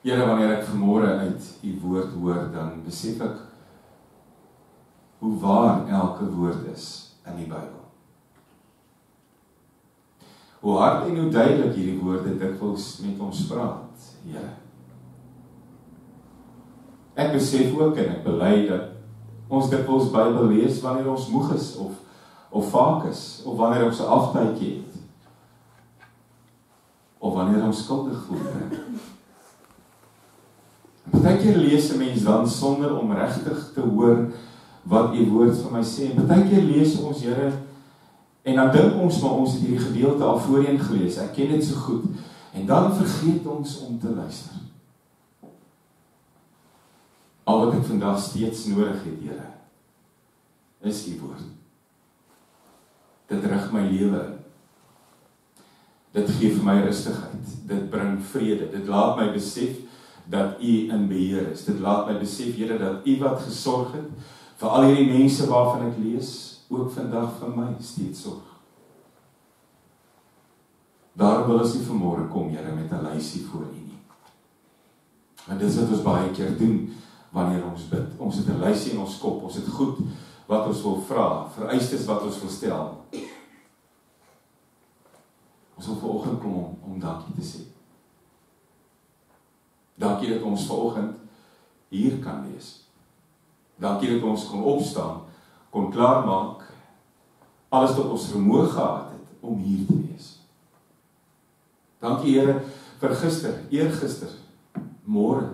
Here, wanneer ek vanmôre uit u woord hoor, dan besef ek hoe waar elke woord is in die Bybel. Hoe hard en hoe duidelik hierdie woorde dikwels met ons praat, Here. Ek besef ook en ek bely dat ons dikwels Bybel lees wanneer ons moeg is of vaak is, of wanneer ons 'n aftydjie het, of wanneer ons skuldig voel. Partykeer lees 'n mens dan sonder om regtig te hoor wat u woord vir my sê. En partykeer lees ons, Here, en dan dink ons maar ons het hierdie gedeelte al voorheen gelees. Ek ken dit so goed. En dan vergeet ons om te luister. Al wat ek vandag steeds nodig het, Here, is u woord. Dit rig my lewe in. Dit gee vir my rustigheid. Dit bring vrede. Dit laat my besef dat u in beheer is. Dit laat my besef, Here, dat u wat gesorg het vir al hierdie mense waarvan ek lees, ook vandag vir my steeds sorg. Daarom wil ons nie vanmôre kom, Here, met 'n lysie voor u nie. Want dit is wat ons baie keer doen wanneer ons bid. Ons het 'n lysie in ons kop, ons het goed wat ons wil vra, vereistes wat ons wil stel. Ons wil vanoggend kom om dankie te sê. Dankie dat ons vanoggend hier kan wees. Dankie dat ons kon opstaan, kon klaarmaak, alles wat ons vermoë gehad het om hier te wees. Dankie, Here, vir gister, eergister, môre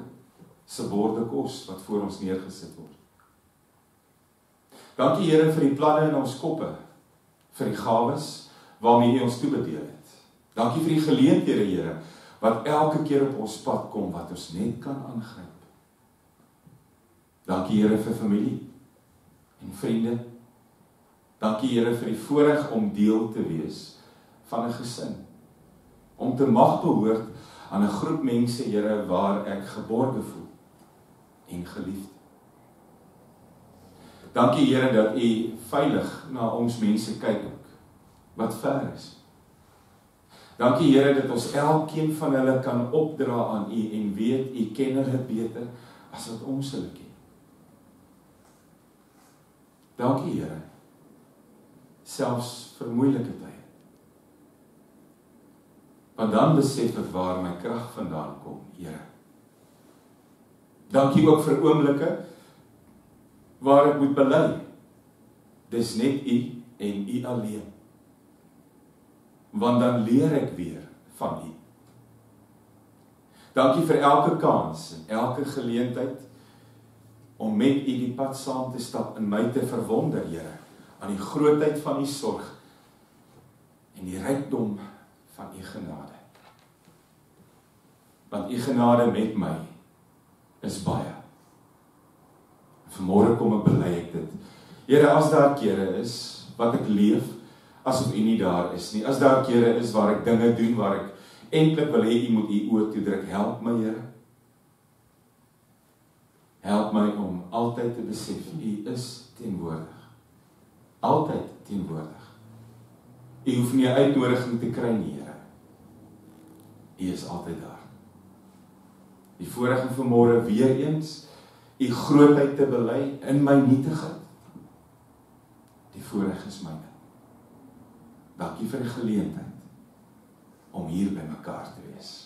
se borde kos wat voor ons neergesit word. Dankie, Here, vir die planne in ons koppe, vir die gawes waarmee u ons toebedeel het. Dankie vir die geleenthede, Here, wat elke keer op ons pad kom, wat ons net kan aangryp. Dankie, Here, vir familie en vriende. Dankie, Here, vir die voorreg om deel te wees van 'n gesin. Om te mag behoort aan 'n groep mense, Here, waar ek geborge voel en geliefd. Dankie, Here, dat u veilig na ons mense kyk, wat ver is. Dankie, Here, dat ons elkeen van hulle kan opdra aan u en weet, u ken hulle beter as wat ons hulle ken. Dankie, Here, selfs vir moeilike tye. Want dan besef ek waar my krag vandaan kom, Here. Dankie ook vir oomblikke waar ek moet bely. Dis net u en u alleen. Want dan leer ek weer van u. Dankie vir elke kans en elke geleentheid om met u die pad saam te stap en my te verwonder, Here, aan die grootheid van u sorg en die rykdom van u genade. Want u genade met my is baie. Vanmôre kom ek bely ek dit. Here, as daar kere is wat ek leef, asof u nie daar is nie. As daar kere is waar ek dinge doen, waar ek eintlik wil hê u moet u oë toedruk, help my, Here. Help my om altyd te besef, u is teenwoordig. Altyd teenwoordig. U hoef nie 'n uitnodiging te kry nie, Here. U is altyd daar. Die voorreg van vanmôre weer eens, u grootheid te bely in my nietigheid. Die voorreg is myne. Dankie vir die geleentheid om hier by mekaar te wees.